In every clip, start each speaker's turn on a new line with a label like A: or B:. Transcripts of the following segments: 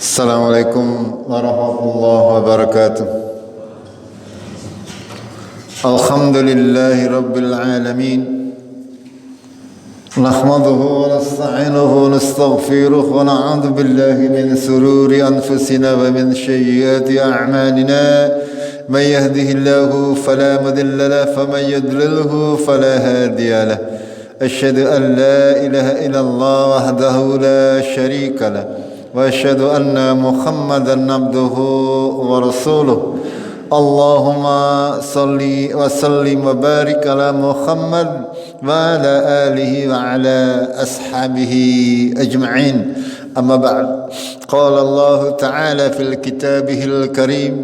A: Assalamualaikum warahmatullahi wabarakatuh. Alhamdulillahi rabbil alamin. Nahmaduhu wa nasta'inuhu wa nastaghfiruh wa na'udzu billahi min sururi anfusina wa min sayyiati a'malina. Man yahdihillahu fala mudilla lahu wa man yudlilhu fala hadiya lahu. Asyhadu an la ilaha illallah wahdahu la syarika lahu. وأشهد أن محمدا عبده ورسوله اللهم صل وسلم وبارك على محمد وعلى آله وعلى أصحابه أجمعين أما بعد قال الله تعالى في كتابه الكريم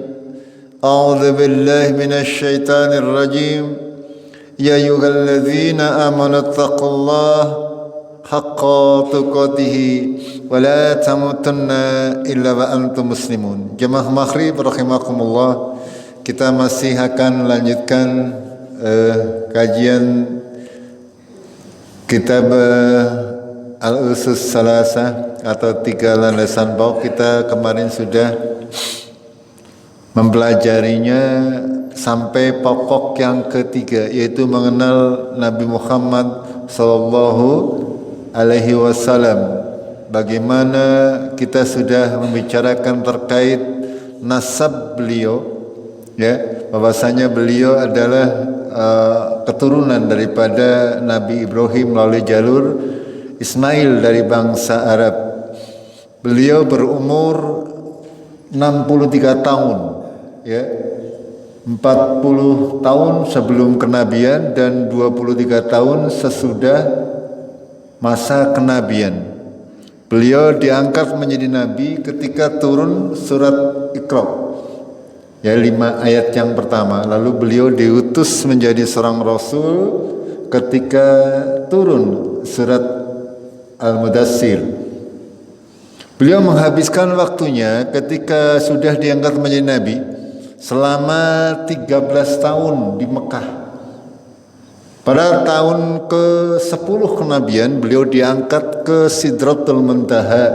A: أعوذ بالله من الشيطان الرجيم يا أيها الذين آمنوا اتقوا الله حق تقاته ولا تموتن إلا وأنتم مسلمون. Jemaah maghrib rahimakumullah, kita masih akan lanjutkan kajian kitab Al-Usus Salasah atau 3 landasan pokok. Kita kemarin sudah mempelajarinya sampai pokok yang ketiga, yaitu mengenal Nabi Muhammad sallallahu alaihi wasallam. Bagaimana kita sudah membicarakan terkait nasab beliau, ya, bahwasanya beliau adalah keturunan daripada Nabi Ibrahim melalui jalur Ismail dari bangsa Arab. Beliau berumur 63 tahun, ya, 40 tahun sebelum kenabian dan 23 tahun sesudah masa kenabian. Beliau diangkat menjadi nabi ketika turun surat Iqra, ya, 5 ayat yang pertama. Lalu beliau diutus menjadi seorang rasul ketika turun surat Al-Mudassir. Beliau menghabiskan waktunya ketika sudah diangkat menjadi nabi selama 13 tahun di Mekah. Pada tahun ke-10 kenabian beliau diangkat ke Sidratul Muntaha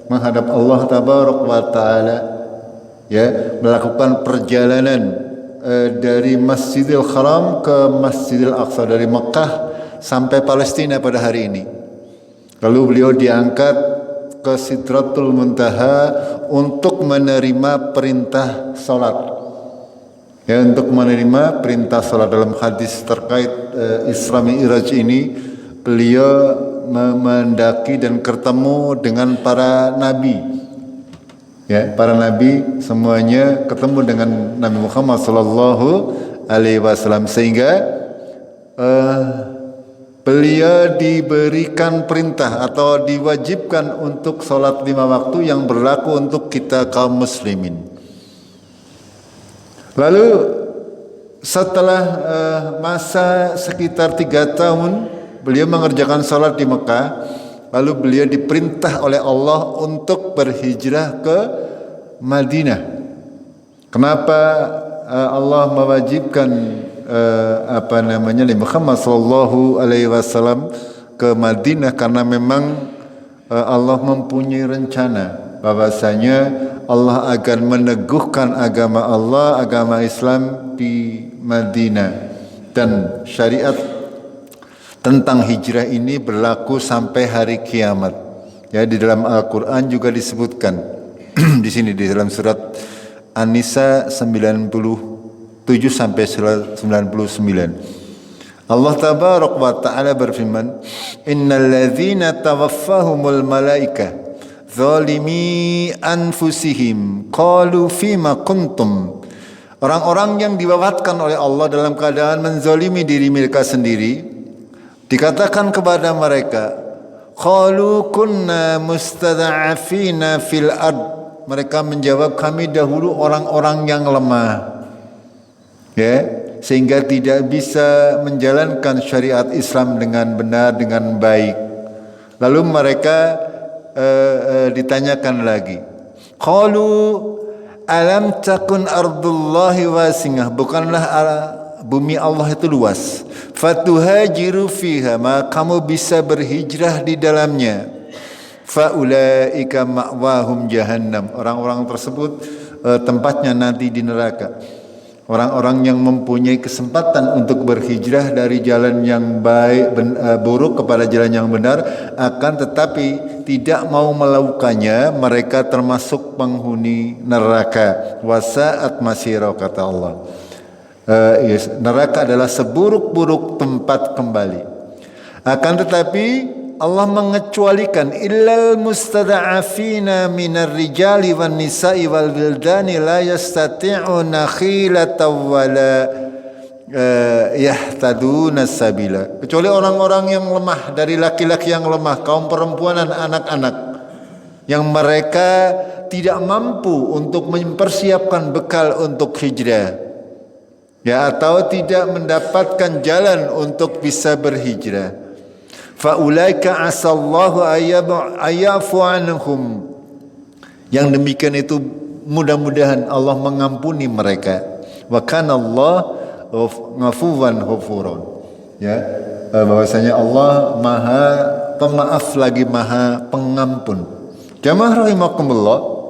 A: menghadap Allah Tabaraka wa Ta'ala, ya, melakukan perjalanan dari Masjidil Haram ke Masjidil Aqsa, dari Mekah sampai Palestina pada hari ini. Lalu beliau diangkat ke Sidratul Muntaha untuk menerima perintah salat. Ya, untuk menerima perintah salat. Dalam hadis terkait Isra Mi'raj ini, beliau mendaki dan bertemu dengan para nabi. Ya, para nabi semuanya ketemu dengan Nabi Muhammad sallallahu alaihi wasallam, sehingga beliau diberikan perintah atau diwajibkan untuk salat 5 waktu yang berlaku untuk kita kaum muslimin. Lalu setelah masa sekitar 3 tahun beliau mengerjakan salat di Mekah, lalu beliau diperintah oleh Allah untuk berhijrah ke Madinah. Kenapa Allah mewajibkan Nabi Muhammad sallallahu alaihi wasallam ke Madinah? Karena memang Allah mempunyai rencana bahwasanya Allah akan meneguhkan agama Allah, agama Islam di Madinah, dan syariat tentang hijrah ini berlaku sampai hari kiamat. Ya, di dalam Al-Qur'an juga disebutkan di sini di dalam surat An-Nisa 97 sampai 99. Allah Tabaraka wa Ta'ala berfirman, "Innal ladzina tawaffahumul malaikah zalimi anfusihim qalu fima kuntum." Orang-orang yang diwafatkan oleh Allah dalam keadaan menzalimi diri mereka sendiri, dikatakan kepada mereka, qalu kunna mustada'afina fil ard. Mereka menjawab, kami dahulu orang-orang yang lemah, ya, sehingga tidak bisa menjalankan syariat Islam dengan benar, dengan baik. Lalu mereka ditanyakan lagi, qalu alam takun ardullahi wasi'ah, bukanlah bumi Allah itu luas, fatuhajiru fiha, maka kamu bisa berhijrah di dalamnya, faulaika ma'wahum jahannam. Orang-orang tersebut tempatnya nanti di neraka. Orang-orang yang mempunyai kesempatan untuk berhijrah dari jalan yang buruk kepada jalan yang benar, akan tetapi tidak mau melakukannya, mereka termasuk penghuni neraka. Wasa'at masira, kata Allah. Neraka adalah seburuk-buruk tempat kembali. Akan tetapi Allah mengecualikan illal mustada'afina minar rijali wan nisa'i wal wildani la yastati'una khilatan wala yahtaduna sabila. Kecuali orang-orang yang lemah, dari laki-laki yang lemah, kaum perempuan dan anak-anak yang mereka tidak mampu untuk mempersiapkan bekal untuk hijrah, ya, atau tidak mendapatkan jalan untuk bisa berhijrah. Faulaika asallahu ayafu anhum. Yang demikian itu mudah-mudahan Allah mengampuni mereka. Wa kana Allah ghafuwan ghafuron. Ya, bahwasanya Allah Maha Pemaaf lagi Maha Pengampun. Jamaah rahimakumullah.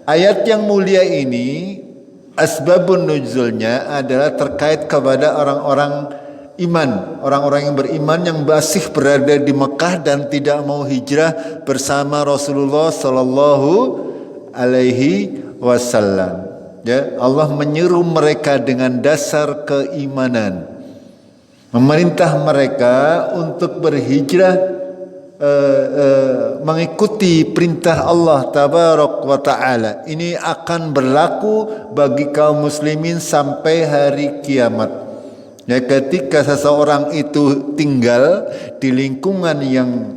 A: Ayat yang mulia ini asbabun nuzulnya adalah terkait kepada orang-orang iman, orang-orang yang beriman yang masih berada di Mekah dan tidak mau hijrah bersama Rasulullah sallallahu alaihi wasallam. Ya, Allah menyeru mereka dengan dasar keimanan, memerintah mereka untuk berhijrah, mengikuti perintah Allah tabarak wa ta'ala. Ini akan berlaku bagi kaum muslimin sampai hari kiamat. Ya, ketika seseorang itu tinggal di lingkungan yang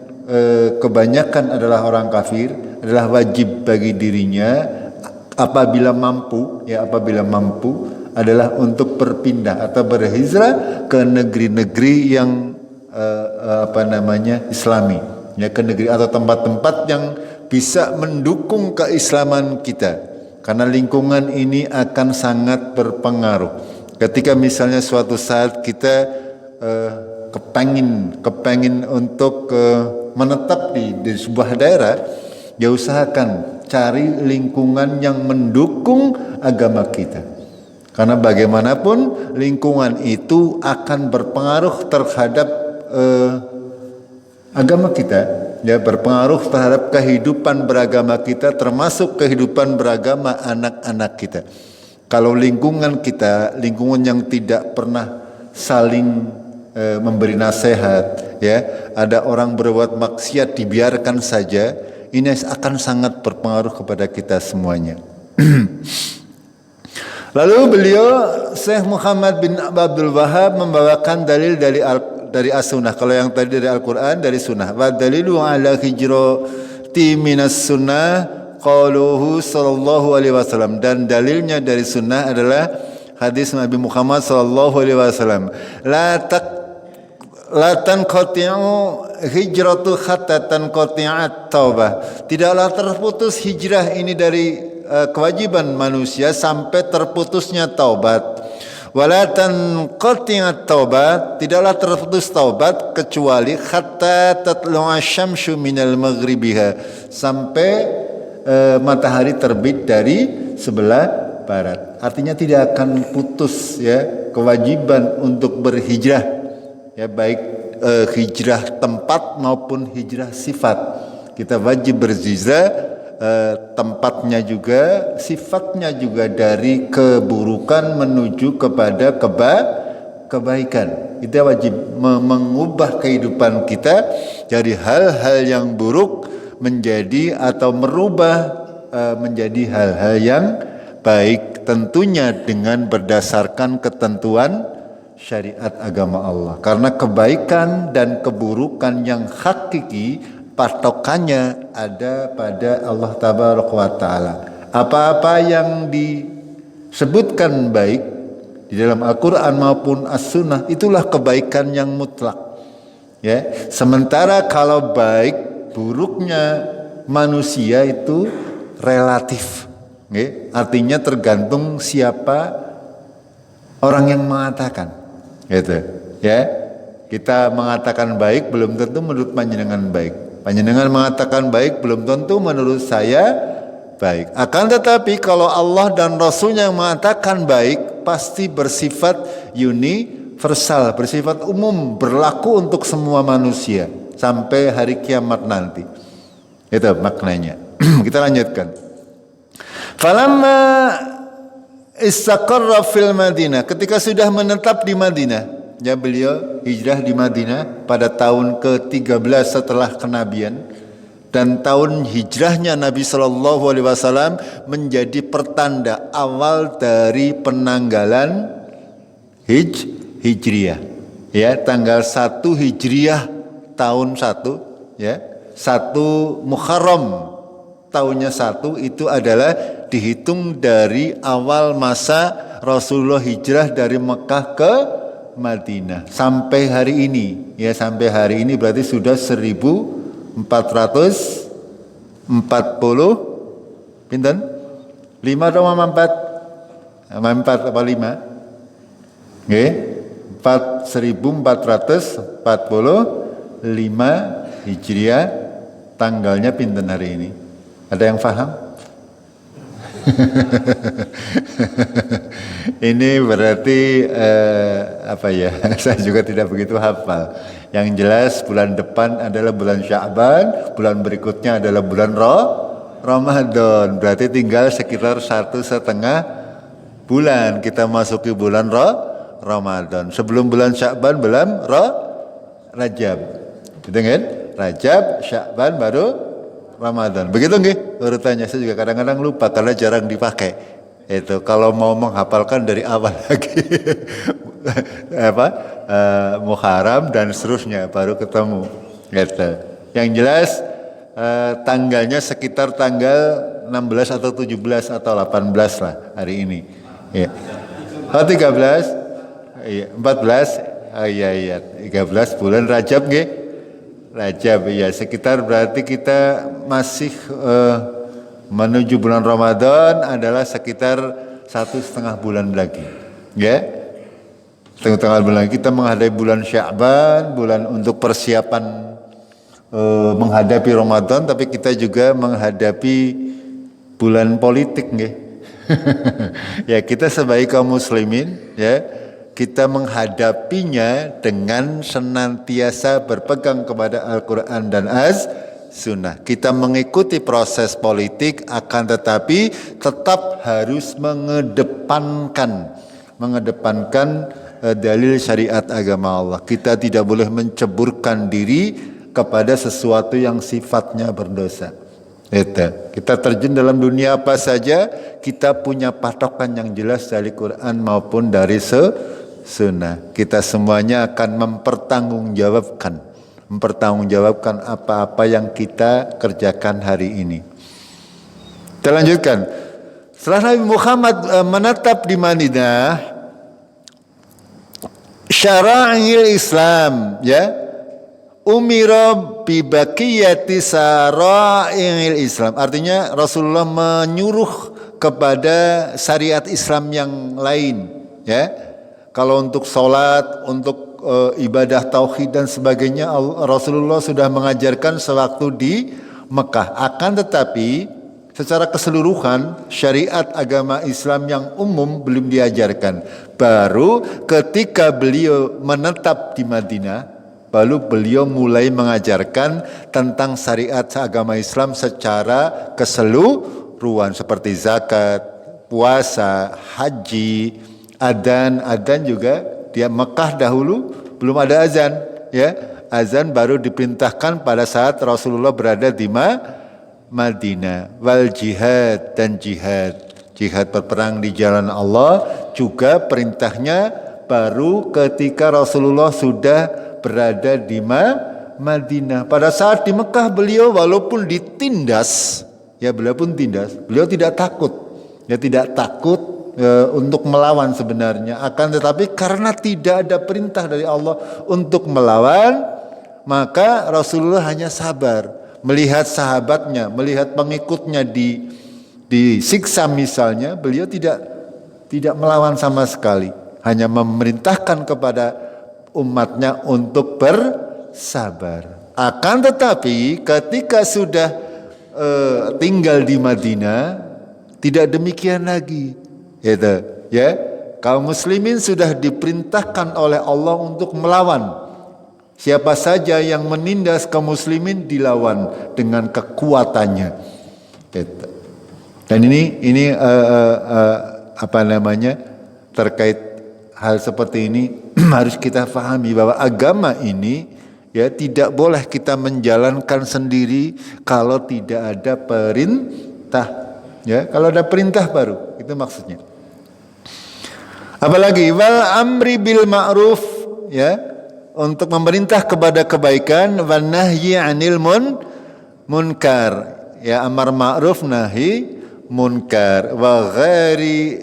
A: kebanyakan adalah orang kafir, adalah wajib bagi dirinya apabila mampu adalah untuk berpindah atau berhijrah ke negeri-negeri yang Islami, ya, ke negeri atau tempat-tempat yang bisa mendukung keislaman kita, karena lingkungan ini akan sangat berpengaruh. Ketika misalnya suatu saat kita kepengin untuk menetap di sebuah daerah, ya usahakan cari lingkungan yang mendukung agama kita. Karena bagaimanapun lingkungan itu akan berpengaruh terhadap agama kita, ya, berpengaruh terhadap kehidupan beragama kita, termasuk kehidupan beragama anak-anak kita. Kalau lingkungan kita, lingkungan yang tidak pernah saling memberi nasihat, ya, ada orang berbuat maksiat dibiarkan saja, ini akan sangat berpengaruh kepada kita semuanya. Lalu beliau Syekh Muhammad bin Abdul Wahab membawakan dalil dari as-sunnah. Kalau yang tadi dari Al-Quran, dari sunnah. Wa dalilu ala hijrati minas sunnah qauluhu sallallahu alaihi wasallam, dan dalilnya dari sunnah adalah hadis Nabi Muhammad sallallahu alaihi wasallam, la tanqati'u hijratu hatta tanqati'at taubah. Tidaklah terputus hijrah ini dari kewajiban manusia sampai terputusnya taubat. Wala tanqati'at taubat, tidaklah terputus taubat kecuali hatta tatlu'a syamsu minal maghribiha, sampai matahari terbit dari sebelah barat. Artinya tidak akan putus, ya, kewajiban untuk berhijrah, ya, baik hijrah tempat maupun hijrah sifat. Kita wajib berhijrah, tempatnya juga, sifatnya juga, dari keburukan menuju kepada kebaikan. Kita wajib mengubah kehidupan kita dari hal-hal yang buruk menjadi atau merubah menjadi hal-hal yang baik, tentunya dengan berdasarkan ketentuan syariat agama Allah. Karena kebaikan dan keburukan yang hakiki patokannya ada pada Allah tabaraka wa taala. Apa-apa yang disebutkan baik di dalam Al-Quran maupun As-Sunnah, itulah kebaikan yang mutlak, ya. Sementara kalau baik buruknya manusia itu relatif, ya. Artinya tergantung siapa orang yang mengatakan, gitu, ya. Kita mengatakan baik belum tentu menurut panjenengan baik. Panjenengan mengatakan baik, belum tentu menurut saya baik. Akan tetapi kalau Allah dan Rasulnya yang mengatakan baik, pasti bersifat universal, bersifat umum, berlaku untuk semua manusia sampai hari kiamat nanti. Itu maknanya. Kita lanjutkan. Falamma istaqarra fil Madinah, ketika sudah menetap di Madinah, ya beliau hijrah di Madinah pada tahun ke-13 setelah kenabian, dan tahun hijrahnya Nabi Shallallahu Alaihi Wasallam menjadi pertanda awal dari penanggalan Hijriyah. Ya, tanggal 1 Hijriyah tahun 1, ya, 1 Muharram tahunnya 1 itu adalah dihitung dari awal masa Rasulullah hijrah dari Mekah ke Madinah sampai hari ini. Ya, sampai hari ini berarti sudah 1440 pinten? 5 atau 4? 4 apa 5? Nggih. 1445 Hijriah, tanggalnya pinten hari ini? Ada yang paham? Ini berarti apa ya? Saya juga tidak begitu hafal. Yang jelas bulan depan adalah bulan Sya'ban, bulan berikutnya adalah bulan Ramadan. Berarti tinggal sekitar 1,5 bulan kita masuki bulan Ramadan. Sebelum bulan Sya'ban bulan Rajab. Gitu kan? Rajab, Sya'ban baru Ramadan. Begitu nggih urutannya. Saya juga kadang-kadang lupa karena jarang dipakai. Itu kalau mau menghafalkan dari awal lagi. Muharram dan seterusnya baru ketemu. Gitu. Yang jelas tanggalnya sekitar tanggal 16 atau 17 atau 18 lah hari ini. Ya. Oh 13. Iya, 14. Oh iya 13 bulan Rajab nggih. Rajab, ya sekitar berarti kita masih menuju bulan Ramadan adalah sekitar 1,5 bulan lagi, ya. Setengah bulan lagi kita menghadapi bulan Sya'ban, bulan untuk persiapan menghadapi Ramadan, tapi kita juga menghadapi bulan politik, nggih. Ya kita sebagai kaum muslimin, ya. Kita menghadapinya dengan senantiasa berpegang kepada Al-Quran dan As-Sunnah. Kita mengikuti proses politik, akan tetapi tetap harus mengedepankan dalil syariat agama Allah. Kita tidak boleh menceburkan diri kepada sesuatu yang sifatnya berdosa. Kita terjun dalam dunia apa saja, kita punya patokan yang jelas dari Quran maupun dari Sunnah. Kita semuanya akan mempertanggungjawabkan apa-apa yang kita kerjakan hari ini. Kita lanjutkan. Setelah Nabi Muhammad menetap di Madinah, syara'il Islam, ya, umira bi baqiyati sara'il Islam. Artinya Rasulullah menyuruh kepada syariat Islam yang lain, ya. Kalau untuk sholat, untuk ibadah tauhid dan sebagainya, Rasulullah sudah mengajarkan sewaktu di Mekah. Akan tetapi secara keseluruhan syariat agama Islam yang umum belum diajarkan. Baru ketika beliau menetap di Madinah, baru beliau mulai mengajarkan tentang syariat agama Islam secara keseluruhan seperti zakat, puasa, haji, Adzan juga dia Mekah dahulu belum ada azan, ya. Azan baru diperintahkan pada saat Rasulullah berada di Madinah. Wal jihad dan jihad berperang di jalan Allah juga perintahnya baru ketika Rasulullah sudah berada di Madinah. Pada saat di Mekah beliau walaupun ditindas, ya beliau pun tindas, beliau tidak takut. Ya tidak takut untuk melawan sebenarnya, akan tetapi karena tidak ada perintah dari Allah untuk melawan, maka Rasulullah hanya sabar melihat sahabatnya, melihat pengikutnya disiksa misalnya, beliau tidak melawan sama sekali, hanya memerintahkan kepada umatnya untuk bersabar. Akan tetapi ketika sudah tinggal di Madinah, tidak demikian lagi. Gitu, ya. Kaum muslimin sudah diperintahkan oleh Allah untuk melawan. Siapa saja yang menindas kaum muslimin dilawan dengan kekuatannya. Gitu. Dan ini apa namanya, terkait hal seperti ini harus kita pahami bahwa agama ini ya tidak boleh kita menjalankan sendiri kalau tidak ada perintah. Ya, kalau ada perintah baru, itu maksudnya. Apalagi wal amri bil ma'ruf, ya, untuk memerintah kepada kebaikan, wan nahyi 'anil munkar, ya, amar ma'ruf nahi munkar, wa ghairi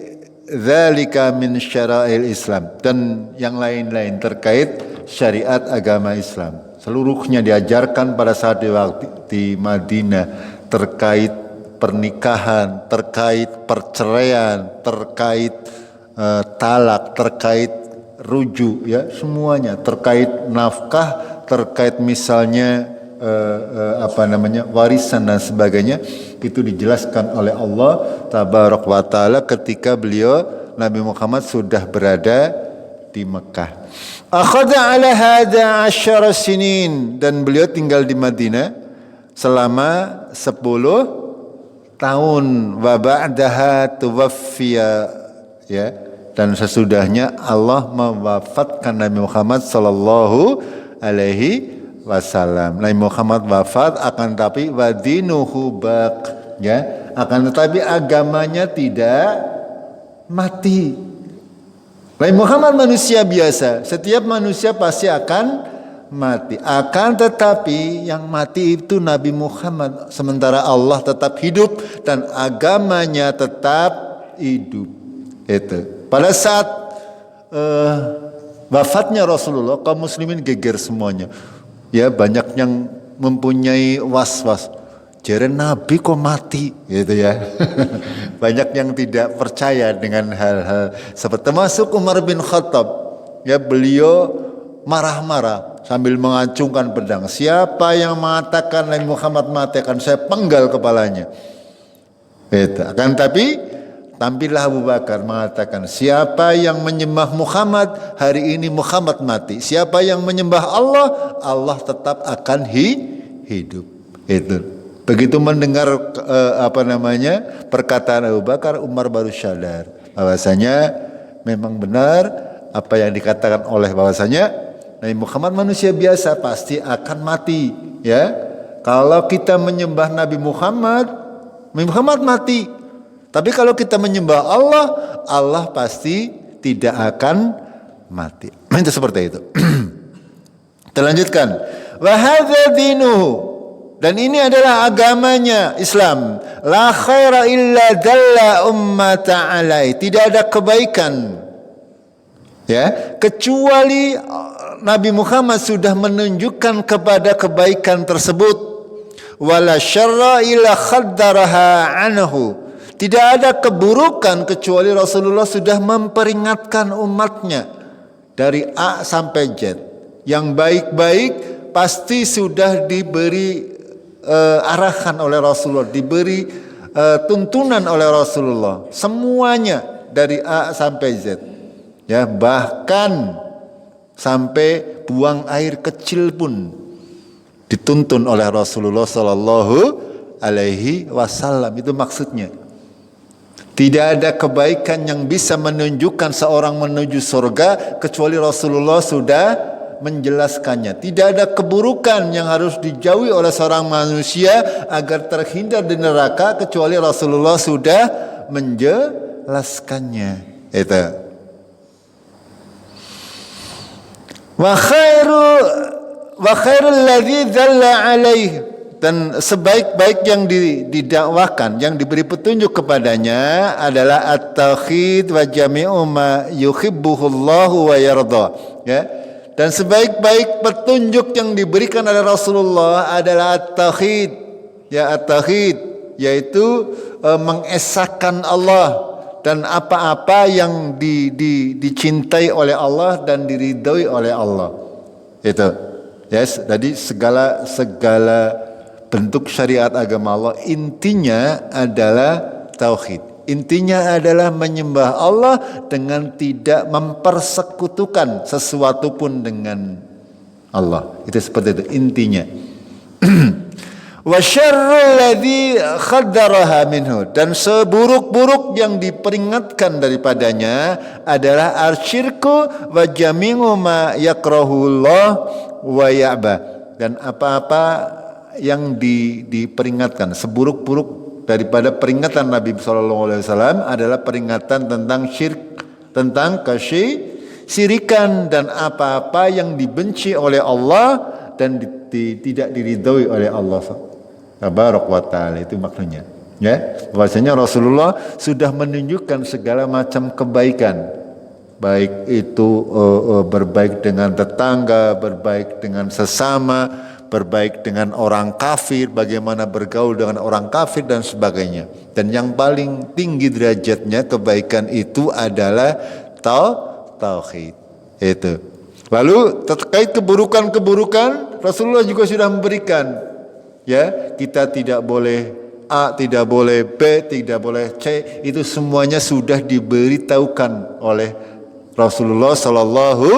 A: dzalika min syara'il Islam, dan yang lain-lain terkait syariat agama Islam. Seluruhnya diajarkan pada saat di Madinah, terkait pernikahan, terkait perceraian, terkait talak, terkait rujuk, ya, semuanya, terkait nafkah, terkait misalnya apa namanya, warisan dan sebagainya, itu dijelaskan oleh Allah tabarak wa taala ketika beliau Nabi Muhammad sudah berada di Mekah. Akhadha ala hadha 10 sinin, dan beliau tinggal di Madinah selama 10 tahun. Wa ba'daha tuwaffiya, ya, dan sesudahnya Allah mewafatkan Nabi Muhammad sallallahu alaihi wasallam. Nabi Muhammad wafat, akan tapi wadinuhu baq, ya, akan tetapi agamanya tidak mati. Nabi Muhammad manusia biasa, setiap manusia pasti akan mati. Akan tetapi yang mati itu Nabi Muhammad, sementara Allah tetap hidup dan agamanya tetap hidup. Itu. Pada saat wafatnya Rasulullah, kaum muslimin geger semuanya. Ya, banyak yang mempunyai was-was. Jaren Nabi kok mati, gitu ya. Banyak yang tidak percaya dengan hal-hal seperti, termasuk Umar bin Khattab. Ya, beliau marah-marah sambil mengacungkan pedang. Siapa yang mengatakan Nabi Muhammad mati, akan saya penggal kepalanya. Itu. Akan tapi tampillah Abu Bakar mengatakan, siapa yang menyembah Muhammad, hari ini Muhammad mati. Siapa yang menyembah Allah, Allah tetap akan hidup. Itu. Begitu mendengar perkataan Abu Bakar, Umar baru sadar bahwasanya memang benar apa yang dikatakan oleh bahwasanya Nabi Muhammad manusia biasa pasti akan mati. Ya, kalau kita menyembah Nabi Muhammad mati. Tapi kalau kita menyembah Allah, Allah pasti tidak akan mati. Itu seperti itu. Kita lanjutkan. Wa hadza dinuhu, dan ini adalah agamanya Islam. La khaira illa dalla ummata alai. Tidak ada kebaikan, ya, kecuali Nabi Muhammad sudah menunjukkan kepada kebaikan tersebut. Wala syarra illa khaddaraha anhu. Tidak ada keburukan kecuali Rasulullah sudah memperingatkan umatnya dari A sampai Z. Yang baik-baik pasti sudah diberi arahan oleh Rasulullah, diberi tuntunan oleh Rasulullah. Semuanya dari A sampai Z. Ya, bahkan sampai buang air kecil pun dituntun oleh Rasulullah sallallahu alaihi wasallam. Itu maksudnya. Tidak ada kebaikan yang bisa menunjukkan seorang menuju surga kecuali Rasulullah sudah menjelaskannya. Tidak ada keburukan yang harus dijauhi oleh seorang manusia agar terhindar di neraka kecuali Rasulullah sudah menjelaskannya. Itu. Wa khairul ladzi dzalla alaihi, dan sebaik-baik yang didakwakan, yang diberi petunjuk kepadanya adalah at-tauhid wa jami'u ma yuhibbuhullahu wa yarda. Ya. Dan sebaik-baik petunjuk yang diberikan oleh Rasulullah adalah at-tauhid. Ya, at-tauhid yaitu mengesahkan Allah dan apa-apa yang dicintai oleh Allah dan diridhoi oleh Allah. Itu. Yes, jadi segala bentuk syariat agama Allah intinya adalah tauhid. Intinya adalah menyembah Allah dengan tidak mempersekutukan sesuatu pun dengan Allah. Itu seperti itu intinya. Wa syarrul ladzi khaddaraha minhu, dan seburuk-buruk yang diperingatkan daripadanya adalah asyirku wa jami'u ma yakrahullah wa ya'ba, dan apa-apa yang diperingatkan seburuk-buruk daripada peringatan Nabi sallallahu alaihi wasallam adalah peringatan tentang syirik, tentang kesyirikan dan apa-apa yang dibenci oleh Allah dan tidak diridhoi oleh Allah Tabaraka wa Ta'ala. Itu maknanya, ya, bahwasanya Rasulullah sudah menunjukkan segala macam kebaikan, baik itu berbaik dengan tetangga, berbaik dengan sesama, berbaik dengan orang kafir, bagaimana bergaul dengan orang kafir dan sebagainya. Dan yang paling tinggi derajatnya kebaikan itu adalah tauhid. Itu. Lalu terkait keburukan-keburukan, Rasulullah juga sudah memberikan. Ya, kita tidak boleh A, tidak boleh B, tidak boleh C. Itu semuanya sudah diberitahukan oleh Rasulullah Sallallahu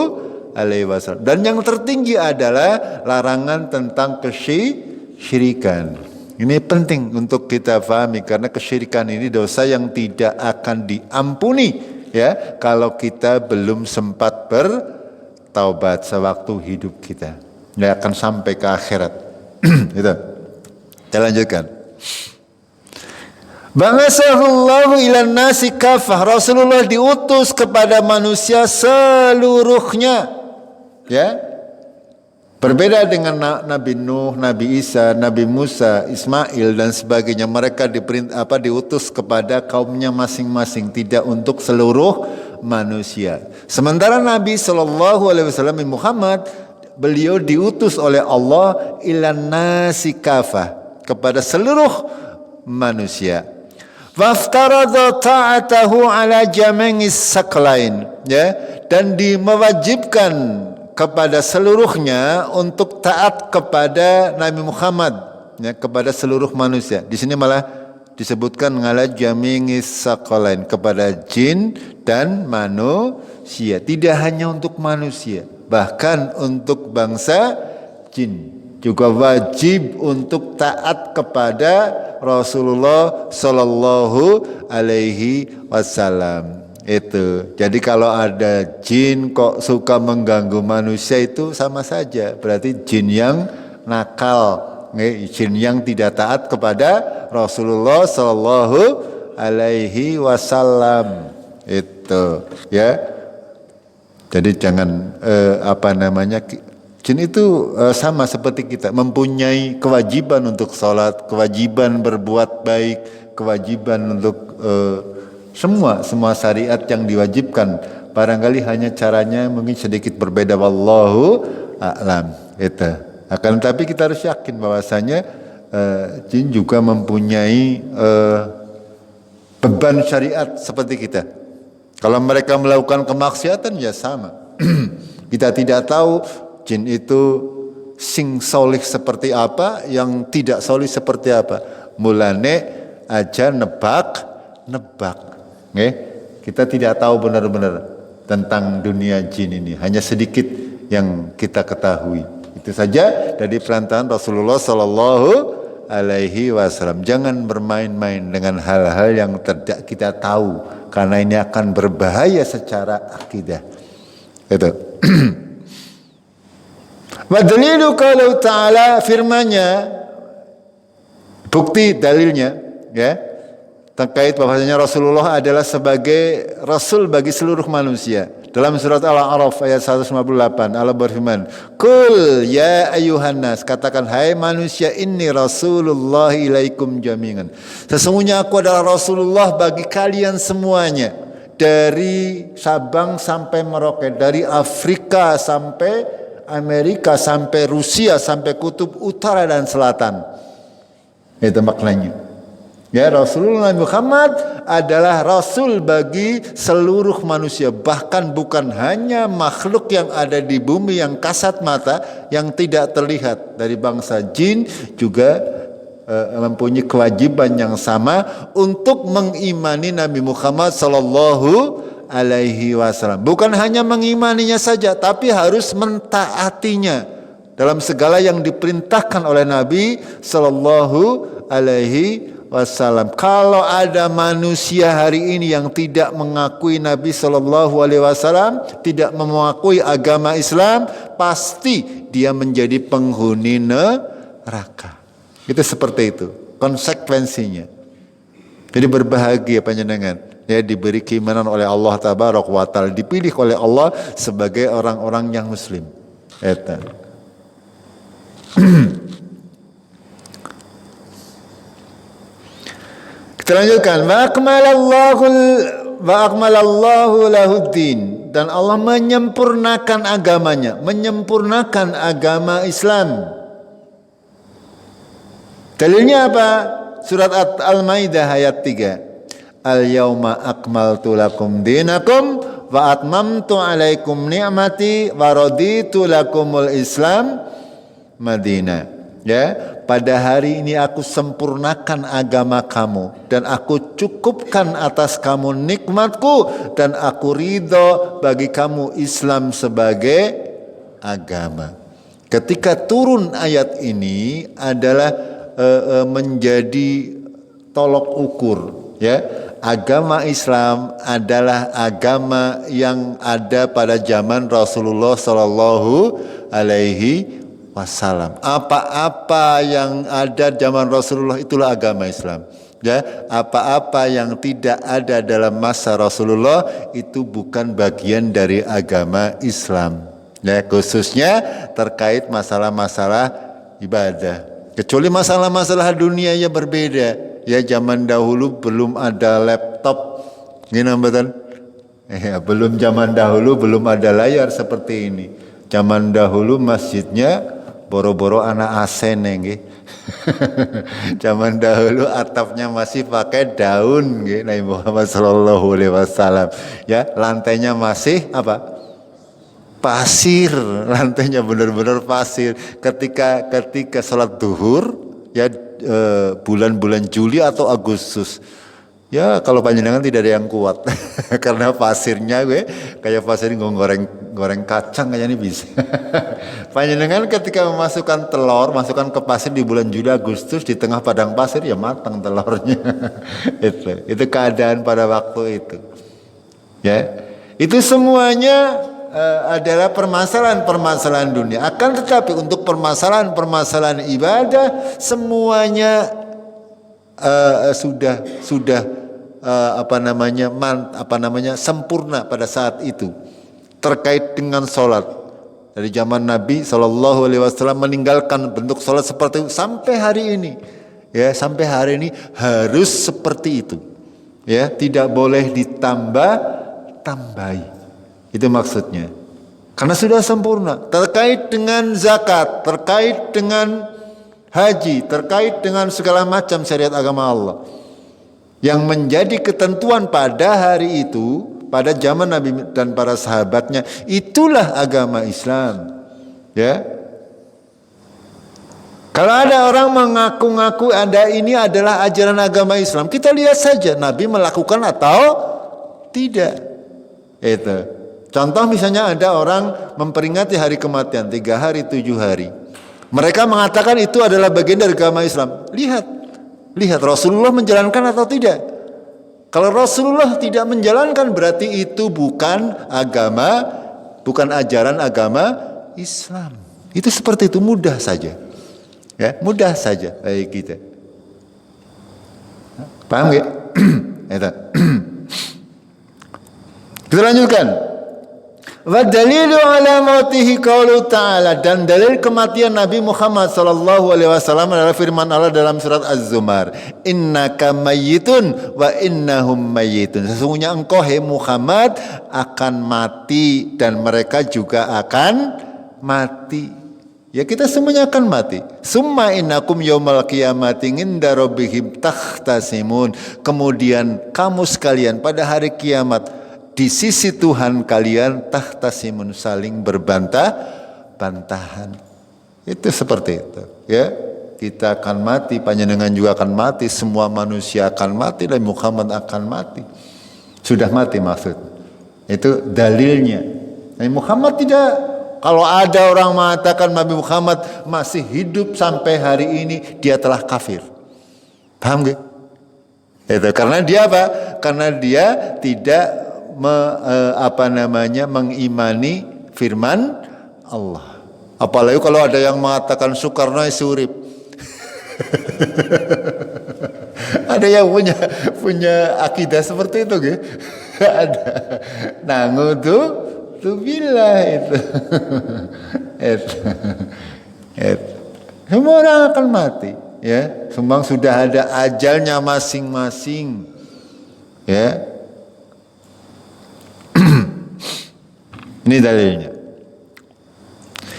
A: Alaihi Wasallam. Dan yang tertinggi adalah larangan tentang kesyirikan. Ini penting untuk kita pahami karena kesyirikan ini dosa yang tidak akan diampuni, ya, kalau kita belum sempat bertaubat sewaktu hidup kita. Dia akan sampai ke akhirat. Itu. Kita lanjutkan. Ba'atsahullahu ilan nasi kafah. Rasulullah diutus kepada manusia seluruhnya. Ya. Berbeda dengan Nabi Nuh, Nabi Isa, Nabi Musa, Ismail dan sebagainya. Mereka diutus kepada kaumnya masing-masing, tidak untuk seluruh manusia. Sementara Nabi sallallahu alaihi wasallam Muhammad, beliau diutus oleh Allah ilan nasi kafah, kepada seluruh manusia. Waftaradha ta'atahu ala jami'is saqlain, ya, dan mewajibkan kepada seluruhnya untuk taat kepada Nabi Muhammad, ya, kepada seluruh manusia. Di sini malah disebutkan ala jami'is saqlain, kepada jin dan manusia. Tidak hanya untuk manusia, bahkan untuk bangsa jin juga wajib untuk taat kepada Rasulullah Sallallahu Alaihi Wasallam. Itu. Jadi kalau ada jin kok suka mengganggu manusia, itu sama saja berarti jin yang nakal, jin yang tidak taat kepada Rasulullah Sallallahu Alaihi Wasallam. Itu, ya. Jadi jangan jin itu sama seperti kita, mempunyai kewajiban untuk sholat, kewajiban berbuat baik, kewajiban untuk semua syariat yang diwajibkan. Barangkali hanya caranya mungkin sedikit berbeda, wallahu a'lam. Itu. Akan tetapi kita harus yakin bahwasanya jin juga mempunyai beban syariat seperti kita. Kalau mereka melakukan kemaksiatan ya sama. Kita tidak tahu jin itu sing solih seperti apa, yang tidak solih seperti apa. Mulane aja nebak. Kita tidak tahu benar-benar tentang dunia jin ini. Hanya sedikit yang kita ketahui. Itu saja dari perantaraan Rasulullah Sallallahu Alaihi Wasallam. Jangan bermain-main dengan hal-hal yang tidak kita tahu, karena ini akan berbahaya secara akidah. Itu. Wa dalilu qaulu ta'ala, firman-Nya, bukti dalilnya, ya, terkait bahwasanya Rasulullah adalah sebagai rasul bagi seluruh manusia. Dalam surat Al-A'raf ayat 158, Allah berfirman, "Qul ya ayyuhan nas," katakan hai manusia, "inni rasulullah ilaikum jami'an." Sesungguhnya aku adalah Rasulullah bagi kalian semuanya, dari Sabang sampai Merauke, dari Afrika sampai Amerika, sampai Rusia, sampai kutub utara dan selatan. Itu maknanya. Ya, Rasulullah Muhammad adalah Rasul bagi seluruh manusia. Bahkan bukan hanya makhluk yang ada di bumi yang kasat mata, yang tidak terlihat. Dari bangsa jin juga mempunyai kewajiban yang sama untuk mengimani Nabi Muhammad Sallallahu Alaihi Wasallam. Bukan hanya mengimaninya saja, tapi harus mentaatinya dalam segala yang diperintahkan oleh Nabi Sallallahu Alaihi Wasallam. Kalau ada manusia hari ini yang tidak mengakui Nabi Sallallahu Alaihi Wasallam, tidak mengakui agama Islam, pasti dia menjadi penghuni neraka. Itu seperti itu konsekuensinya. Jadi berbahagia panjenengan, ya, diberi keimanan oleh Allah Tabaraka wa Ta'ala, dipilih oleh Allah sebagai orang-orang yang muslim. Eta. Kita lanjutkan. Wa akmalallahu lahuddin, dan Allah menyempurnakan agamanya, menyempurnakan agama Islam. Dalilnya apa? Surat Al-Maidah ayat 3. Al-yauma akmaltu lakum dinakum wa atmamtu alaikum ni'mati wa raditu lakumul Islam Madinah. Ya, pada hari ini aku sempurnakan agama kamu dan aku cukupkan atas kamu nikmatku dan aku ridho bagi kamu Islam sebagai agama. Ketika turun ayat ini adalah menjadi tolok ukur, ya. Agama Islam adalah agama yang ada pada zaman Rasulullah Sallallahu Alaihi Wasallam. Apa-apa yang ada zaman Rasulullah itulah agama Islam. Ya, apa-apa yang tidak ada dalam masa Rasulullah itu bukan bagian dari agama Islam. Ya, khususnya terkait masalah-masalah ibadah. Kecuali masalah-masalah dunia ya berbeda. Ya, zaman dahulu belum ada laptop, gini betul? Ya, belum zaman dahulu belum ada layar seperti ini. Zaman dahulu masjidnya boro-boro anak AC nggih. Zaman dahulu atapnya masih pakai daun nggih, Nabi Muhammad sallallahu alaihi wasallam. Ya, lantainya masih apa? Pasir, lantainya benar-benar pasir. Ketika salat duhur, ya, bulan-bulan Juli atau Agustus, ya kalau panjenengan tidak ada yang kuat karena pasirnya kayak pasir goreng kacang kayaknya bisa. Panjenengan ketika memasukkan telur, masukkan ke pasir di bulan Juli Agustus di tengah padang pasir, ya matang telurnya. itu keadaan pada waktu itu. Ya, itu semuanya adalah permasalahan-permasalahan dunia. Akan tetapi untuk permasalahan-permasalahan ibadah semuanya sudah sempurna pada saat itu. Terkait dengan sholat, dari zaman Nabi Shallallahu Alaihi Wasallam meninggalkan bentuk sholat seperti itu sampai hari ini. Ya, sampai hari ini harus seperti itu. Ya, tidak boleh ditambah-tambahi. Itu maksudnya. Karena sudah sempurna. Terkait dengan zakat, terkait dengan haji, terkait dengan segala macam syariat agama Allah. Yang menjadi ketentuan pada hari itu, pada zaman Nabi dan para sahabatnya, itulah agama Islam. Ya. Kalau ada orang mengaku-ngaku ada ini adalah ajaran agama Islam, kita lihat saja Nabi melakukan atau tidak. Itu. Contoh misalnya ada orang memperingati hari kematian 3 hari, 7 hari. Mereka mengatakan itu adalah bagian dari agama Islam. Lihat Rasulullah menjalankan atau tidak. Kalau Rasulullah tidak menjalankan berarti itu bukan agama, bukan ajaran agama Islam. Itu seperti itu, mudah saja. Ya, mudah saja bagi kita. Paham nggak? Kita lanjutkan. Wa dalilu ala mautihi qaulu ta'ala, dan dalil kematian Nabi Muhammad sallallahu alaihi wasallam adalah firman Allah dalam surat Az-Zumar, innaka mayyitun wa innahum mayyitun. Sesungguhnya engkau hai Muhammad akan mati dan mereka juga akan mati. Ya kita semuanya akan mati. Summa innakum yaumal qiyamati inda rabbihim takhtasimun. Kemudian kamu sekalian pada hari kiamat di sisi Tuhan kalian takhtasimun, saling berbantah-bantahan. Itu seperti itu, ya. Kita akan mati, panjenengan juga akan mati, semua manusia akan mati dan Muhammad akan mati. Sudah mati maksud. Itu dalilnya. Nabi Muhammad tidak. Kalau ada orang mengatakan Nabi Muhammad masih hidup sampai hari ini, dia telah kafir. Paham gak? Itu karena dia apa? Karena dia tidak mengimani firman Allah. Apalagi kalau ada yang mengatakan Soekarno surip. Ada yang punya akidah seperti itu, gitu. Ada. Nangu tuh bilah itu. Semua orang akan mati, ya. Semua sudah ada ajalnya masing-masing, ya. Ini dalilnya.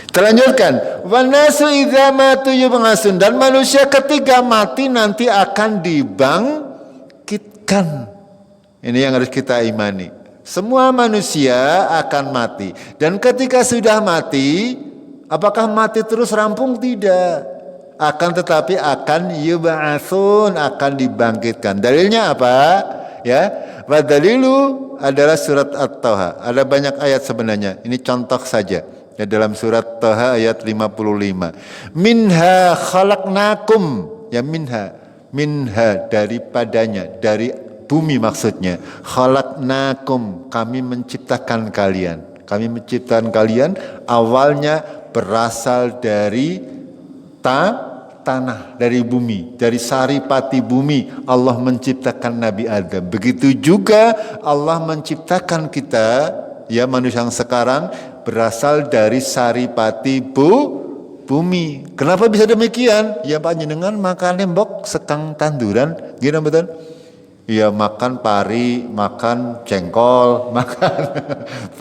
A: Terlanjutkan, wanasu idza matu yub'atsun, dan manusia ketika mati nanti akan dibangkitkan. Ini yang harus kita imani. Semua manusia akan mati, dan ketika sudah mati, apakah mati terus rampung? Tidak. Akan tetapi akan yub'atsun, akan dibangkitkan. Dalilnya apa? Ya, wa dalilu adalah surat At-Taha. Ada banyak ayat sebenarnya. Ini contoh saja. Ya, dalam surat Taha ayat 55. Minha khalaqnakum, ya minha daripadanya, dari bumi maksudnya. Khalaqnakum, kami menciptakan kalian. Kami menciptakan kalian awalnya berasal dari tanah, dari bumi, dari saripati bumi Allah menciptakan Nabi Adam. Begitu juga Allah menciptakan kita, ya manusia yang sekarang berasal dari saripati bumi. Kenapa bisa demikian? Ya panjenengan makan nembok sekang tanduran, gitu betul? Ya makan pari, makan jengkol, makan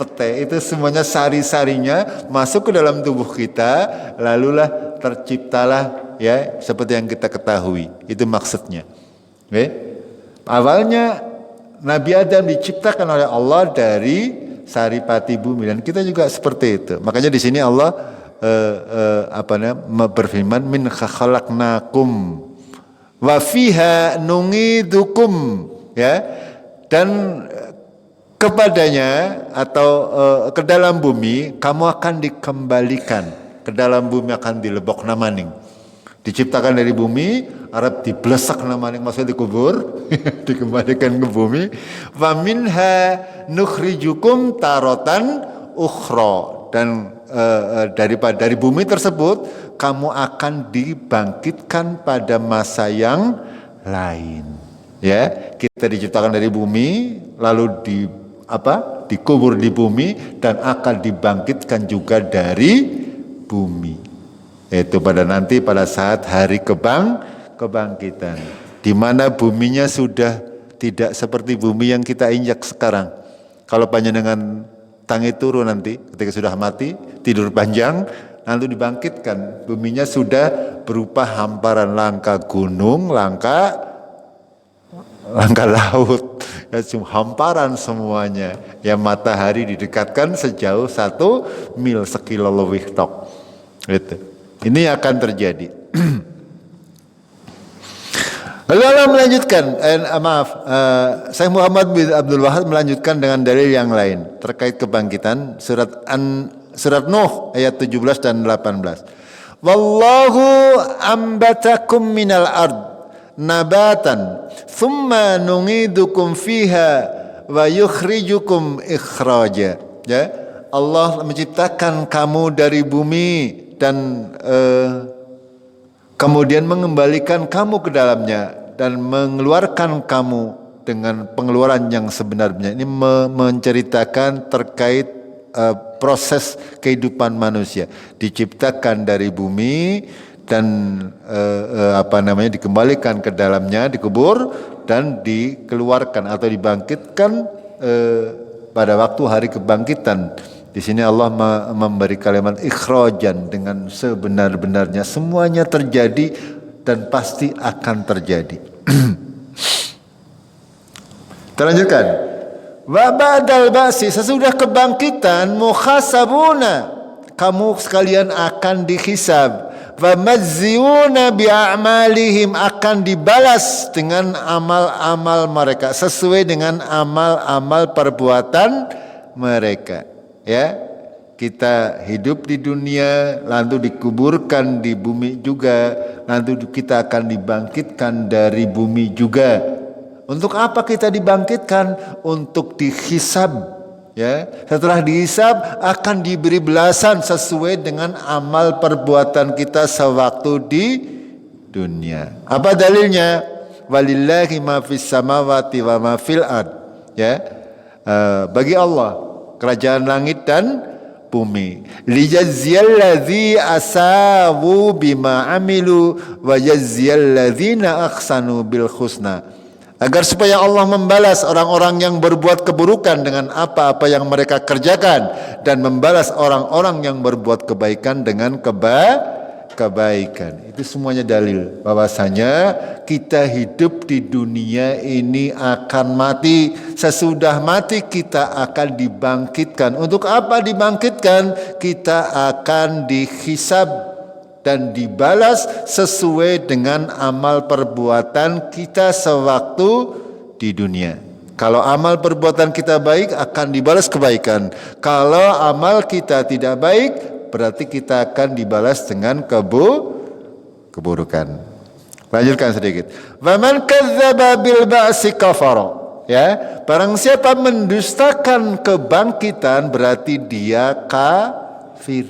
A: pete, itu semuanya sari-sarinya masuk ke dalam tubuh kita, lalulah terciptalah, ya seperti yang kita ketahui. Itu maksudnya. Awalnya Nabi Adam diciptakan oleh Allah dari saripati bumi, dan kita juga seperti itu. Makanya di sini Allah berfirman min khalaqnakum wa fiha nungidukum, ya, dan kepadanya atau ke dalam bumi kamu akan dikembalikan, ke dalam bumi akan dilebok namaning. Diciptakan dari bumi, Arab diblesak namaning, maksudnya dikubur, dikembalikan ke bumi. Wa minha nukhrijukum tarotan ukhra, dan dari bumi tersebut kamu akan dibangkitkan pada masa yang lain. Ya, kita diciptakan dari bumi, lalu dikubur di bumi, dan akan dibangkitkan juga dari bumi. Itu pada saat hari kebangkitan, di mana buminya sudah tidak seperti bumi yang kita injak sekarang. Kalau panjenengan tangi turun nanti, ketika sudah mati, tidur panjang, lalu dibangkitkan, buminya sudah berupa hamparan langka gunung, langka laut, ya, hamparan semuanya. Ya, matahari didekatkan sejauh 1 mil, sekilo lebih tok. Itu. Ini akan terjadi. Lalu Allah melanjutkan, Syekh Muhammad bin Abdul Wahab melanjutkan dengan dalil yang lain terkait kebangkitan, surat Nuh ayat 17 dan 18. Wallahu ambatakum minal ard nabatan thumma nungidukum fiha wa yukhrijukum ikhraja. Ya, Allah menciptakan kamu dari bumi dan kemudian mengembalikan kamu ke dalamnya dan mengeluarkan kamu dengan pengeluaran yang sebenarnya. Ini menceritakan terkait proses kehidupan manusia, diciptakan dari bumi dan dikembalikan ke dalamnya, dikubur dan dikeluarkan atau dibangkitkan pada waktu hari kebangkitan, Di sini Allah memberi kalimat ikhrajan dengan sebenar-benarnya. Semuanya terjadi dan pasti akan terjadi. Kita lanjutkan. Wa ba'dal ba'si, sesudah kebangkitan, mukhasabuna, kamu sekalian akan dihisab. Wa majziuna bi'amalihim, akan dibalas dengan amal-amal mereka, sesuai dengan amal-amal perbuatan mereka. Ya, kita hidup di dunia, lalu dikuburkan di bumi juga, lalu kita akan dibangkitkan dari bumi juga. Untuk apa kita dibangkitkan? Untuk dihisab. Ya, setelah dihisab akan diberi balasan sesuai dengan amal perbuatan kita sewaktu di dunia. Apa dalilnya? Walillahi ma fis samawati wa ma fil ard. Ya, bagi Allah kerajaan langit dan bumi. Lijazziyalladzi asawu bima amilu wa jazziyalladzina ahsanu bil husna. Agar supaya Allah membalas orang-orang yang berbuat keburukan dengan apa-apa yang mereka kerjakan, dan membalas orang-orang yang berbuat kebaikan dengan kebaikan. Itu semuanya dalil bahwasanya kita hidup di dunia ini akan mati. Sesudah mati kita akan dibangkitkan. Untuk apa dibangkitkan? Kita akan dihisab dan dibalas sesuai dengan amal perbuatan kita sewaktu di dunia. Kalau amal perbuatan kita baik, akan dibalas kebaikan. Kalau amal kita tidak baik, berarti kita akan dibalas dengan keburukan. Lanjutkan sedikit. Faman kadzdzaba bil ba'si kafara. Ya, barang siapa mendustakan kebangkitan berarti dia kafir.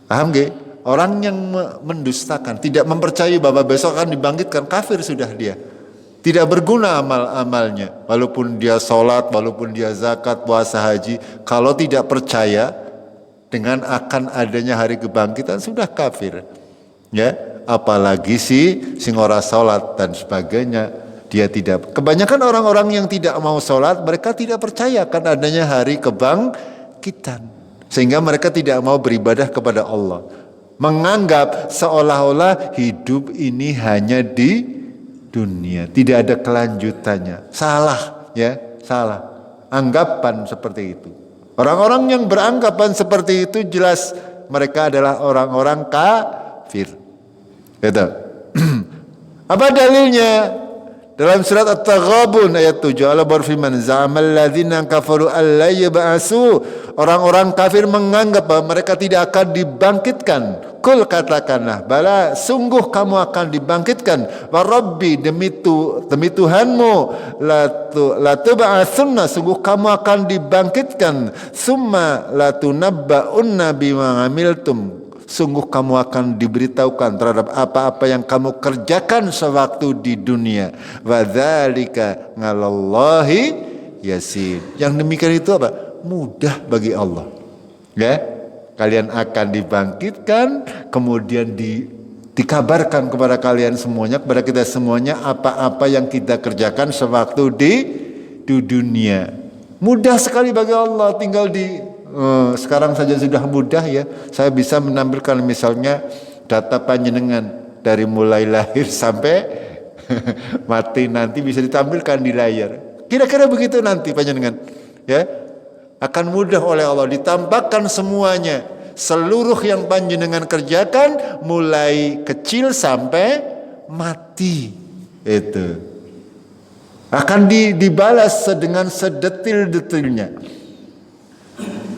A: Paham nggih? Orang yang mendustakan, tidak mempercayai bahwa besok akan dibangkitkan, kafir sudah dia. Tidak berguna amal-amalnya. Walaupun dia sholat, walaupun dia zakat, puasa, haji. Kalau tidak percaya dengan akan adanya hari kebangkitan, sudah kafir. Ya, apalagi sing ora sholat dan sebagainya. Dia tidak. Kebanyakan orang-orang yang tidak mau sholat, mereka tidak percaya akan adanya hari kebangkitan. Sehingga mereka tidak mau beribadah kepada Allah. Menganggap seolah-olah hidup ini hanya di dunia, tidak ada kelanjutannya. Salah, ya, salah. Anggapan seperti itu. Orang-orang yang beranggapan seperti itu jelas mereka adalah orang-orang kafir. Gitu. Apa dalilnya? Dalam surat At-Taghabun ayat 7 Allah berfirman, za'amal ladzina kafaru alla yub'atsu. Orang-orang kafir menganggap bahwa mereka tidak akan dibangkitkan. Kul, katakanlah, bala, sungguh kamu akan dibangkitkan. Wa rabbi, demi Tuhanmu, la tub'atsunna, sungguh kamu akan dibangkitkan. Summa la tunabba'unna bima 'amiltum. Sungguh kamu akan diberitahukan terhadap apa-apa yang kamu kerjakan sewaktu di dunia. Wa dzalika 'alallahi yasir. Yang demikian itu apa? Mudah bagi Allah. Ya, kalian akan dibangkitkan, kemudian dikabarkan kepada kalian semuanya, kepada kita semuanya, apa-apa yang kita kerjakan sewaktu di dunia. Mudah sekali bagi Allah, tinggal sekarang saja sudah mudah ya. Saya bisa menampilkan misalnya data panjenengan dari mulai lahir sampai mati nanti bisa ditampilkan di layar. Kira-kira begitu nanti panjenengan, ya. Akan mudah oleh Allah ditampakkan semuanya. Seluruh yang panjenengan kerjakan mulai kecil sampai mati. Itu akan dibalas dengan sedetil-detilnya.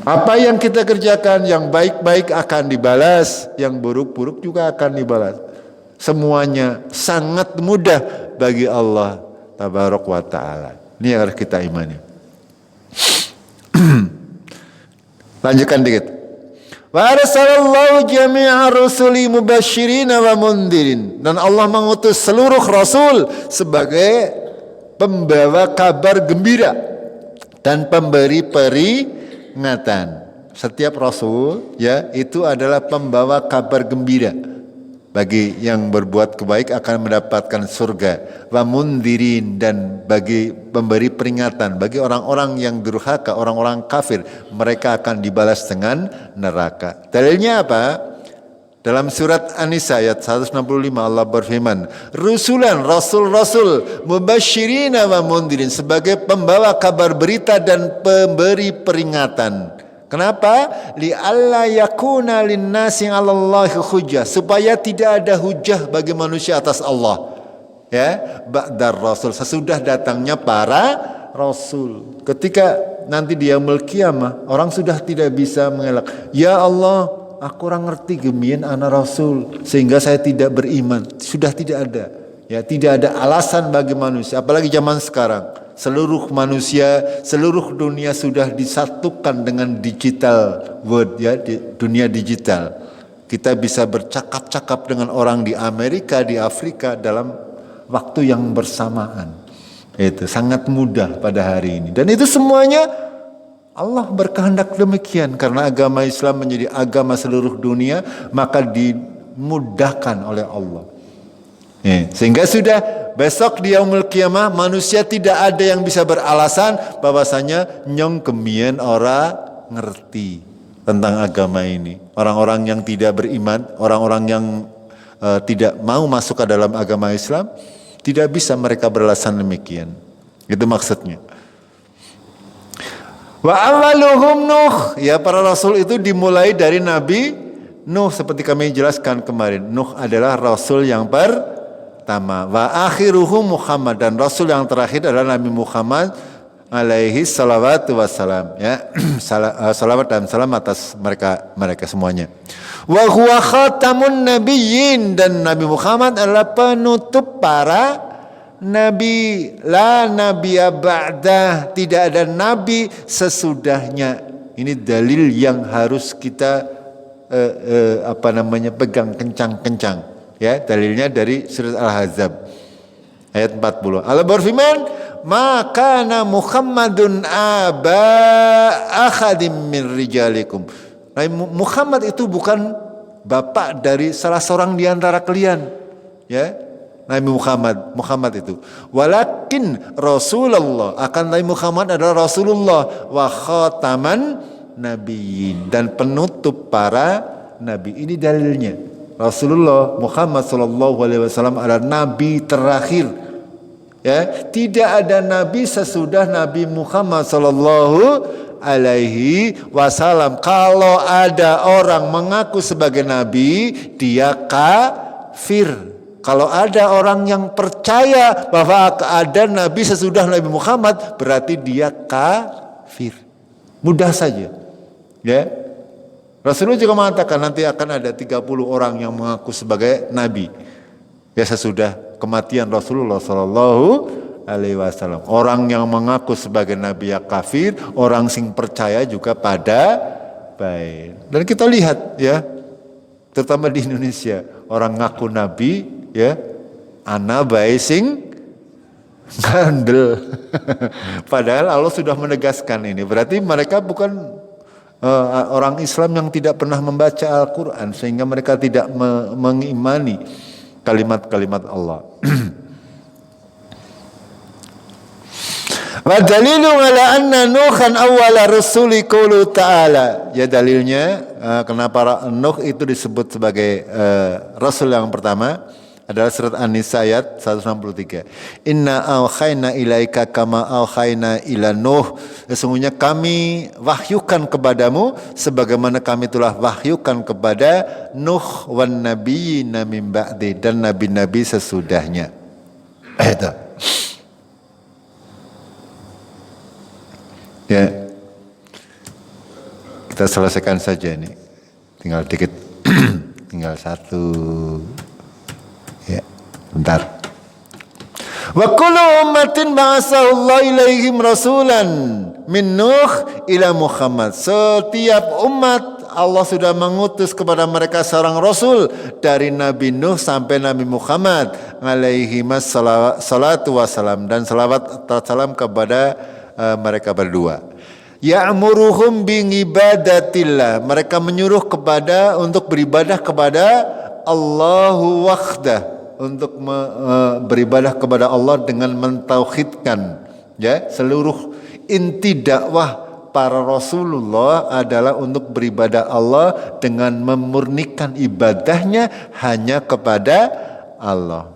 A: Apa yang kita kerjakan, yang baik-baik akan dibalas, yang buruk-buruk juga akan dibalas. Semuanya sangat mudah bagi Allah Tabaraka wa Ta'ala. Ini yang harus kita imani. Lanjutkan dikit. Wa arsalallahu jami'a rusuli mubasysyirin wa mundirin. Dan Allah mengutus seluruh rasul sebagai pembawa kabar gembira dan pemberi peringatan. Setiap rasul ya itu adalah pembawa kabar gembira bagi yang berbuat kebaik akan mendapatkan surga, wa mundirin, dan bagi pemberi peringatan bagi orang-orang yang durhaka, orang-orang kafir, mereka akan dibalas dengan neraka. Dalilnya apa? Dalam surat An-Nisa ayat 165 Allah berfirman, rusulan, rasul-rasul, mubasyirina wa mundirin, sebagai pembawa kabar berita dan pemberi peringatan. Kenapa? Li'alla yakuna linnasi 'alallahi hujjah, supaya tidak ada hujah bagi manusia atas Allah. Ya, ba'dar rasul, sesudah datangnya para rasul. Ketika nanti di yaumul qiyamah, orang sudah tidak bisa mengelak, ya Allah, aku orang ngerti gemien anak rasul sehingga saya tidak beriman. Sudah tidak ada. Ya, tidak ada alasan bagi manusia, apalagi zaman sekarang. Seluruh manusia, seluruh dunia sudah disatukan dengan digital world, ya, di dunia digital. Kita bisa bercakap-cakap dengan orang di Amerika, di Afrika dalam waktu yang bersamaan. Itu sangat mudah pada hari ini. Dan itu semuanya Allah berkehendak demikian, karena agama Islam menjadi agama seluruh dunia, maka dimudahkan oleh Allah. Sehingga sudah besok di yaumul qiyamah manusia tidak ada yang bisa beralasan bahwasanya nyong kemien ora ngerti tentang agama ini. Orang-orang yang tidak beriman, orang-orang yang tidak mau masuk ke dalam agama Islam, tidak bisa mereka beralasan demikian. Itu maksudnya. Wa awaluhum Nuh, ya, para rasul itu dimulai dari Nabi Nuh, seperti kami jelaskan kemarin. Nuh adalah rasul yang pertama. Wa akhiruhum Muhammad, dan rasul yang terakhir adalah Nabi Muhammad alaihi salawatu wassalam, ya. Salawat dan salam atas mereka semuanya. Wa huwa khatamun nabiyyin, dan Nabi Muhammad adalah penutup para nabi. La nabiyya ba'dah, tidak ada nabi sesudahnya. Ini dalil yang harus kita pegang kencang-kencang. Ya, dalilnya dari surat Al-Ahzab ayat 40. Allah berfirman, "Maka Muhammadun aba akhadim min rijalikum." Muhammad itu bukan bapak dari salah seorang di antara kalian, ya. Nabi Muhammad itu. Walakin Rasulullah, akan Nabi Muhammad adalah Rasulullah, wa khataman nabiyyin, dan penutup para nabi. Ini dalilnya. Rasulullah Muhammad sallallahu alaihi wasallam adalah nabi terakhir. Ya, tidak ada nabi sesudah Nabi Muhammad sallallahu alaihi wasallam. Kalau ada orang mengaku sebagai nabi, dia kafir. Kalau ada orang yang percaya bahwa ada nabi sesudah Nabi Muhammad, berarti dia kafir. Mudah saja. Ya. Rasulullah juga mengatakan nanti akan ada 30 orang yang mengaku sebagai nabi, ya, sesudah kematian Rasulullah sallallahu alaihi wasallam. Orang yang mengaku sebagai nabi ya kafir, orang sing percaya juga pada baik. Dan kita lihat, ya, terutama di Indonesia, orang ngaku nabi, ya, ana bae sing ngandel. Padahal Allah sudah menegaskan ini. Berarti mereka bukan orang Islam yang tidak pernah membaca Al-Quran, sehingga mereka tidak mengimani kalimat-kalimat Allah. Wa dalilu ala anna Nuhan awwala rusuli qulu ta'ala. Ya, dalilnya kenapa Nuh itu disebut sebagai rasul yang pertama adalah surat An-Nisa ayat 163. Inna auhayna ilaika kama auhayna ila Nuh. Sesungguhnya kami wahyukan kepadamu sebagaimana kami telah wahyukan kepada Nuh wan nabiyina min ba'di, dan nabi-nabi sesudahnya. Itu. Ya. Kita selesaikan saja ini. Tinggal dikit. Tinggal satu. Ya, bentar. Wa kullu ummatin ba'asallahu ilaihim rasulan min Nuh ila Muhammad. Setiap umat Allah sudah mengutus kepada mereka seorang rasul, dari Nabi Nuh sampai Nabi Muhammad alaihi salatu wassalam, dan salawat salam kepada mereka berdua. Ya'muruhum bi ibadatillah, mereka menyuruh untuk beribadah kepada Allahu wahdah, untuk beribadah kepada Allah dengan mentauhidkan, ya, seluruh inti dakwah para Rasulullah adalah untuk beribadah Allah dengan memurnikan ibadahnya hanya kepada Allah.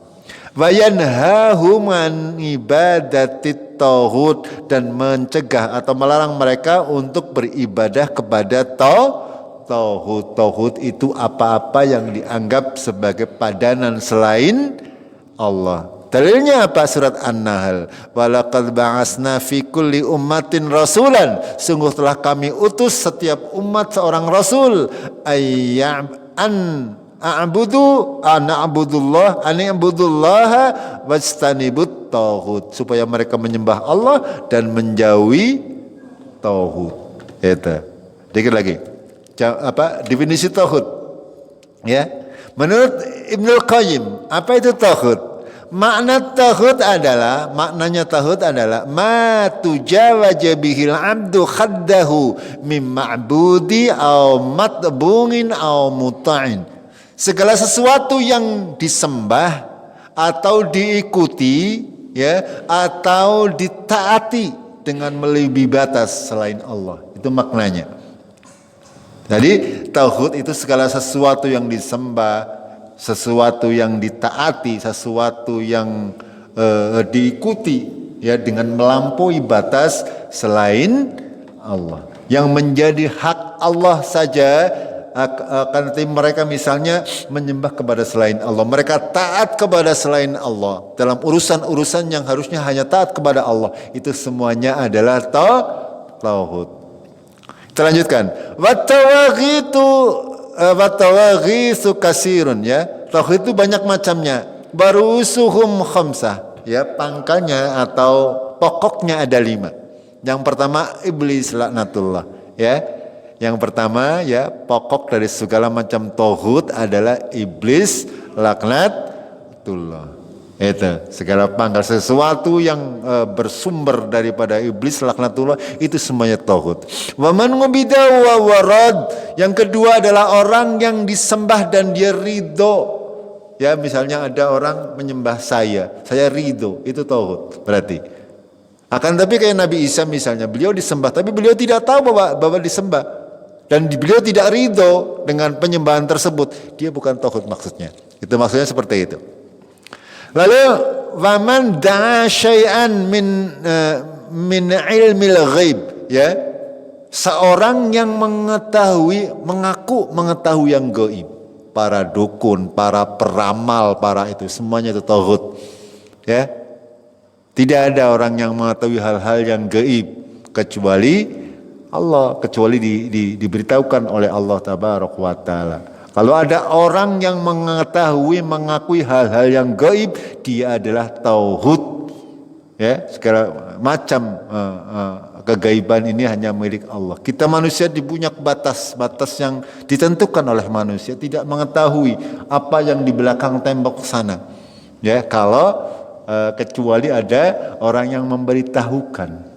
A: Wa yanhahum an ibadatit tauhid, dan mencegah atau melarang mereka untuk beribadah kepada tauhid. Tauhid itu apa-apa yang dianggap sebagai padanan selain Allah. Dalilnya apa? Surat An-Nahl. Walaqad ba'asna fi kulli ummatin rasulan. Sungguh telah kami utus setiap umat seorang rasul. A'budullaha wajtanibut tauhid, supaya mereka menyembah Allah dan menjauhi tauhid. Itu. Dikit lagi. Definisi tauhid. Ya. Menurut Ibnul Qayyim, apa itu tauhid? Maknanya tauhid adalah ma tujawaja bihil abdu khaddahu mim ma'budi aw matbungin aw muta'in. Segala sesuatu yang disembah atau diikuti, ya, atau ditaati dengan melebihi batas selain Allah. Itu maknanya. Jadi tauhid itu segala sesuatu yang disembah, sesuatu yang ditaati, sesuatu yang diikuti, ya, dengan melampaui batas selain Allah. Yang menjadi hak Allah saja, akan tetapi mereka misalnya menyembah kepada selain Allah. Mereka taat kepada selain Allah dalam urusan-urusan yang harusnya hanya taat kepada Allah. Itu semuanya adalah tauhid. Kita lanjutkan. Watawaghitu kasirun, ya. Tauhid itu banyak macamnya. Barusuhum khamsah, ya, pangkalnya atau pokoknya ada 5. Yang pertama iblis laknatullah, ya. Yang pertama, ya, pokok dari segala macam tauhid adalah iblis laknatullah. Itu segala pangkal sesuatu yang bersumber daripada iblis laknatullah, itu semuanya tauhid. Wa man ngubida wa warad, yang kedua adalah orang yang disembah dan dia ridho. Ya, misalnya ada orang menyembah saya ridho, itu tauhid berarti. Akan tapi kayak Nabi Isa misalnya, beliau disembah tapi beliau tidak tahu bahwa disembah, dan beliau tidak ridho dengan penyembahan tersebut, dia bukan tauhid maksudnya. Itu maksudnya seperti itu. Lalu waman da'a syai'an min ilmil ghaib, ya, seorang yang mengaku mengetahui yang gaib, para dukun, para peramal, para itu semuanya itu tauhid, ya. Tidak ada orang yang mengetahui hal-hal yang gaib kecuali Allah, kecuali diberitahukan oleh Allah tabaraka wa taala. Kalau ada orang yang mengakui hal-hal yang gaib, dia adalah tauhid. Ya, segala macam kegaiban ini hanya milik Allah. Kita manusia dipunya batas-batas yang ditentukan oleh manusia, tidak mengetahui apa yang di belakang tembok sana. Ya, kalau kecuali ada orang yang memberitahukan.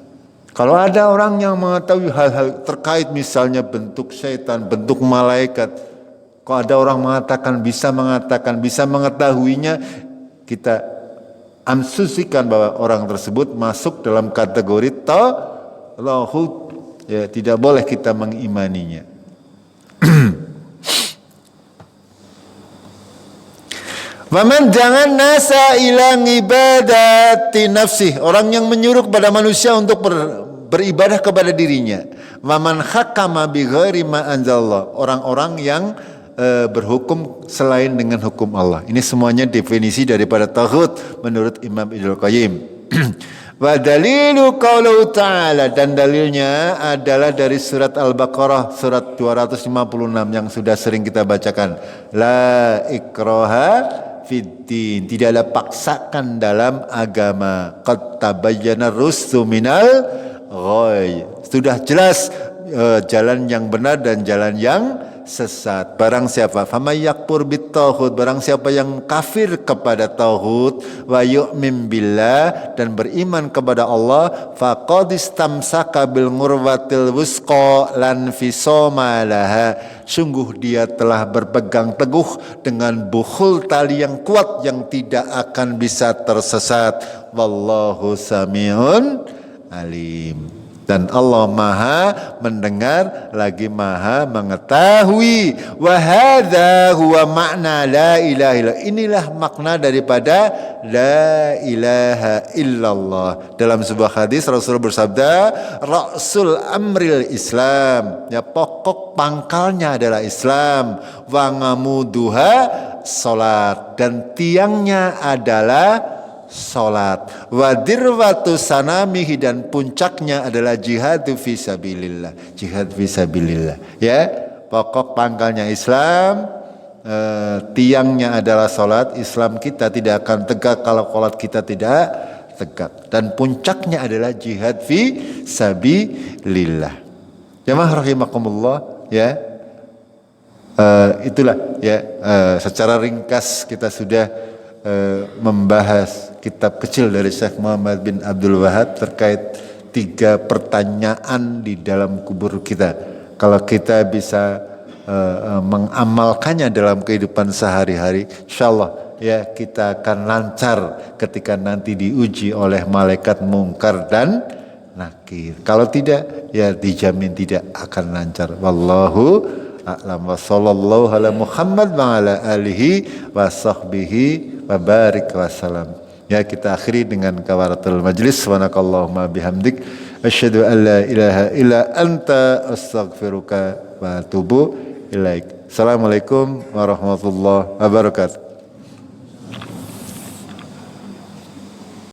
A: Kalau ada orang yang mengetahui hal-hal terkait misalnya bentuk syaitan, bentuk malaikat, kalau ada orang bisa mengetahuinya, kita asumsikan bahwa orang tersebut masuk dalam kategori tauhid, ya, tidak boleh kita mengimaninya. Waman jangan nasa ilang ibadati nafsih, orang yang menyuruh kepada manusia untuk beribadah kepada dirinya. Waman hakama bi ghairi ma anzalallah, orang-orang yang berhukum selain dengan hukum Allah. Ini semuanya definisi daripada tauhid menurut Imam Ibnul Qayyim. Wa dalilu qauluhu ta'ala, dan dalilnya adalah dari surat Al-Baqarah surat 256 yang sudah sering kita bacakan. La ikraha fiddin, tidak ada paksaan dalam agama. Qad tabayyana rusdu minal ghayy, sudah jelas jalan yang benar dan jalan yang sesat. Barang siapa famay yakfur bit-taghut, barang siapa yang kafir kepada tauhid, wa yu'min billah, dan beriman kepada Allah, faqad istamsaka bil ngurwatil wusqa lan fisoma laha, sungguh dia telah berpegang teguh dengan bukhul tali yang kuat yang tidak akan bisa tersesat. Wallahu sami'un alim. Dan Allah maha mendengar lagi maha mengetahui. Wa hadza huwa makna la ilaha illallah. Inilah makna daripada la ilaha illallah. Dalam sebuah hadis Rasulullah bersabda, ra'sul amril Islam, ya pokok pangkalnya adalah Islam. Wa ngamuduha salat, dan tiangnya adalah salat. Wadirwatu sanamihi, dan puncaknya adalah jihad fisabilillah. Jihad fisabilillah. Ya, pokok pangkalnya Islam, tiangnya adalah salat. Islam kita tidak akan tegak kalau salat kita tidak tegak. Dan puncaknya adalah jihad fisabilillah. Jamaah rahimakumullah, ya. Itulah ya, secara ringkas kita sudah membahas kitab kecil dari Syekh Muhammad bin Abdul Wahab terkait 3 pertanyaan di dalam kubur kita. Kalau kita bisa mengamalkannya dalam kehidupan sehari-hari, insyaallah ya kita akan lancar ketika nanti diuji oleh malaikat mungkar dan nakir. Kalau tidak, ya dijamin tidak akan lancar. Wallahu a'lam wa sallallahu ala Muhammad wa ala alihi wa sahbihi wa barik wa salam. Ya, kita akhiri dengan kafaratul majlis. Subhanakallahumma bihamdik asyhadu an la ilaha illa anta astaghfiruka wa atubu ilaik. Assalamualaikum warahmatullahi wabarakatuh.